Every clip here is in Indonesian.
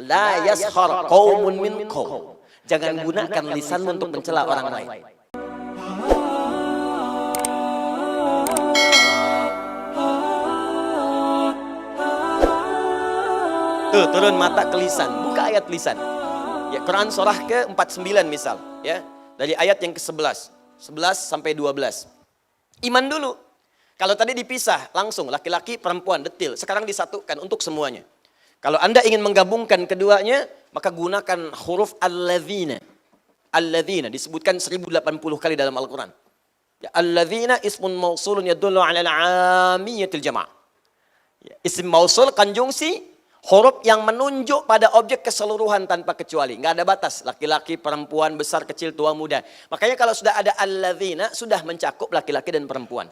La yaskhar qaumun min qaum. Jangan gunakan lisanmu untuk mencela orang lain. Tuh, turun mata ke lisan, buka ayat lisan. Ya, Quran surah ke-49 misal, ya. Dari ayat yang ke-11, 11 sampai 12. Iman dulu. Kalau tadi dipisah langsung laki-laki, perempuan, detil. Sekarang disatukan untuk semuanya. Kalau Anda ingin menggabungkan keduanya, maka gunakan huruf alladzina. Alladzina disebutkan 1080 kali dalam Al-Quran. Ya, alladzina ismun mausulun yadullu ala al-'amiyatil jama'. Ya, isim mausul konjungsi huruf yang menunjuk pada objek keseluruhan tanpa kecuali. Nggak ada batas. Laki-laki, perempuan, besar, kecil, tua, muda. Makanya kalau sudah ada alladzina, sudah mencakup laki-laki dan perempuan.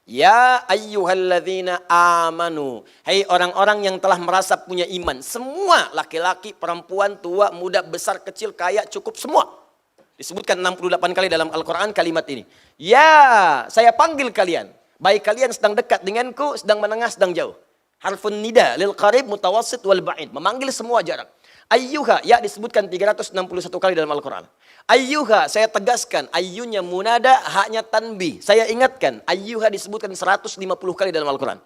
Ya ayyuhalladzina amanu. Hai orang-orang yang telah merasa punya iman. Semua laki-laki, perempuan, tua, muda, besar, kecil, kaya, cukup semua. Disebutkan 68 kali dalam Al-Quran kalimat ini. Ya, saya panggil kalian. Baik kalian sedang dekat denganku, sedang menengah, sedang jauh. Harfun nida lil qarib mutawassit wal ba'id. Memanggil semua jarak. Ayyuha, ya disebutkan 361 kali dalam Al-Quran. Ayyuha, saya tegaskan. Ayyunya munada, haknya tanbih. Saya ingatkan. Ayyuha disebutkan 150 kali dalam Al-Quran.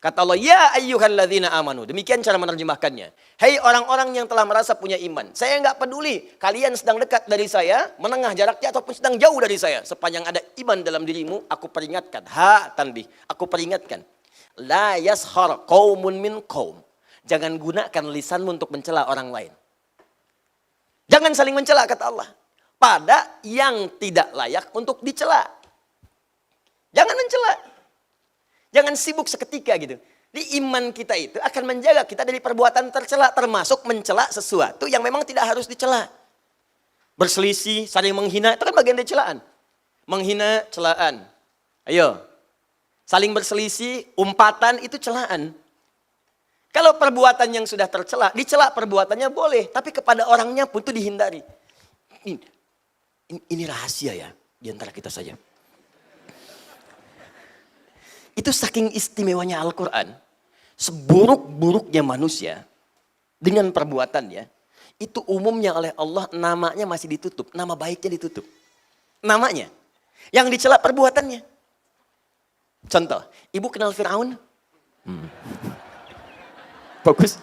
Kata Allah, ya ayyuhalladzina amanu. Demikian cara menerjemahkannya. Hei orang-orang yang telah merasa punya iman. Saya enggak peduli. Kalian sedang dekat dari saya, menengah jaraknya ataupun sedang jauh dari saya. Sepanjang ada iman dalam dirimu, aku peringatkan. Ha tanbih, aku peringatkan. La yaskhar qaumun min qaum. Jangan gunakan lisanmu untuk mencela orang lain. Jangan saling mencela kata Allah. Pada yang tidak layak untuk dicela. Jangan mencela. Jangan sibuk seketika gitu. Di iman kita itu akan menjaga kita dari perbuatan tercela. Termasuk mencela sesuatu yang memang tidak harus dicela. Berselisih, saling menghina, itu kan bagian dari celaan. Menghina, celaan. Ayo. Saling berselisih, umpatan itu celaan. Kalau perbuatan yang sudah tercela, dicela perbuatannya boleh. Tapi kepada orangnya pun itu dihindari. Ini rahasia ya, di antara kita saja. Itu saking istimewanya Al-Quran. Seburuk-buruknya manusia, dengan perbuatannya, itu umumnya oleh Allah namanya masih ditutup. Nama baiknya ditutup. Namanya. Yang dicela perbuatannya. Contoh, ibu kenal Fir'aun? Bagus.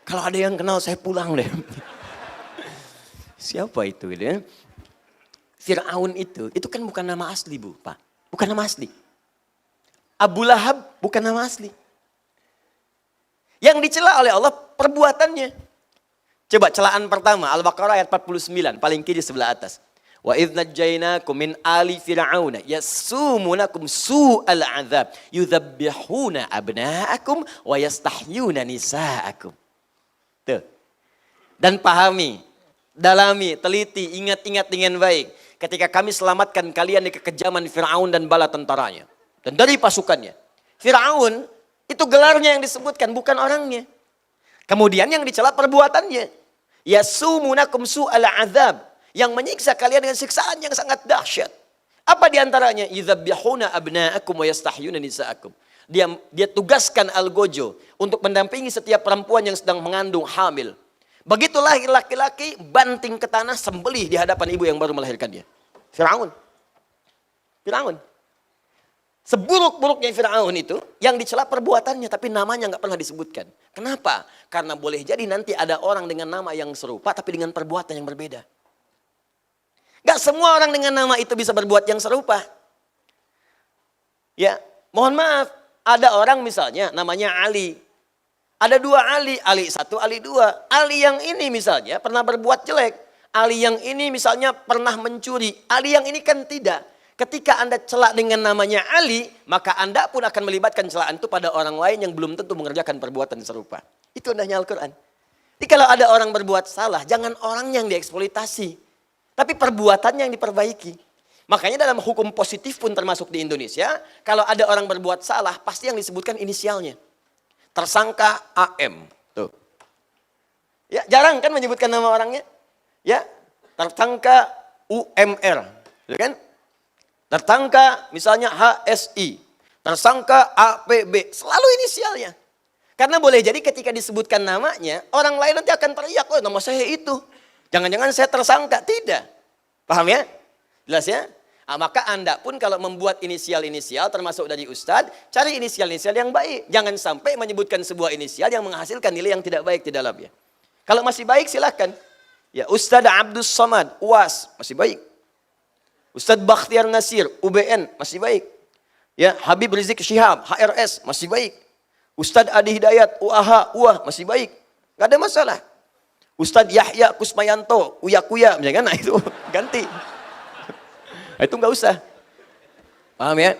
Kalau ada yang kenal saya pulang deh. Siapa itu gitu ya? Fir'aun itu kan bukan nama asli Bu, Pak. Bukan nama asli. Abu Lahab bukan nama asli. Yang dicela oleh Allah perbuatannya. Coba celaan pertama, Al-Baqarah ayat 49, paling kiri sebelah atas. Wa idz najjaynakum min ali fir'auna yasumunakum su'al 'adzab yudzabbihuna abna'akum wa yastahyuna nisa'akum. Tuh. Dan pahami, dalami, teliti, ingat-ingat dengan baik. Ketika kami selamatkan kalian dari kekejaman Fir'aun dan bala tentaranya. Dan dari pasukannya. Fir'aun itu gelarnya yang disebutkan, bukan orangnya. Kemudian yang dicela perbuatannya. Yasumunakum su'al 'adzab. Yang menyiksa kalian dengan siksaan yang sangat dahsyat. Apa diantaranya? Yudzabbihuna abna'akum wa yastahyuna nisa'akum. Dia tugaskan algojo untuk mendampingi setiap perempuan yang sedang mengandung hamil. Begitu lahir laki-laki, banting ke tanah, sembelih di hadapan ibu yang baru melahirkan dia. Fir'aun. Fir'aun. Seburuk-buruknya Fir'aun itu, yang dicela perbuatannya, tapi namanya nggak pernah disebutkan. Kenapa? Karena boleh jadi nanti ada orang dengan nama yang serupa, tapi dengan perbuatan yang berbeda. Gak semua orang dengan nama itu bisa berbuat yang serupa. Ya, mohon maaf. Ada orang misalnya namanya Ali. Ada dua Ali. Ali satu, Ali dua. Ali yang ini misalnya pernah berbuat jelek. Ali yang ini misalnya pernah mencuri. Ali yang ini kan tidak. Ketika Anda celak dengan namanya Ali, maka Anda pun akan melibatkan celaan itu pada orang lain yang belum tentu mengerjakan perbuatan serupa. Itu indahnya Al-Quran. Jadi kalau ada orang berbuat salah, jangan orang yang dieksploitasi. Tapi perbuatannya yang diperbaiki. Makanya dalam hukum positif pun termasuk di Indonesia, kalau ada orang berbuat salah, pasti yang disebutkan inisialnya. Tersangka AM. Tuh. Ya, jarang kan menyebutkan nama orangnya? Ya, tersangka UMR. Ya kan? Tersangka misalnya HSI. Tersangka APB. Selalu inisialnya. Karena boleh jadi ketika disebutkan namanya, orang lain nanti akan teriak, oh nama saya itu. Jangan-jangan saya tersangka. Tidak. Paham ya? Jelas ya? Nah, maka Anda pun kalau membuat inisial-inisial termasuk dari Ustadz, cari inisial-inisial yang baik. Jangan sampai menyebutkan sebuah inisial yang menghasilkan nilai yang tidak baik di dalamnya. Kalau masih baik silahkan. Ya, Ustadz Abdus Somad, UAS, masih baik. Ustadz Bakhtiar Nasir, UBN, masih baik. Ya, Habib Rizik Syihab, HRS, masih baik. Ustadz Adi Hidayat, UAH, UAH, masih baik. Gak ada masalah. Ustadz Yahya Kusmayanto, Uya-Kuya, misalkan, nah itu ganti. Nah, itu nggak usah. Paham ya?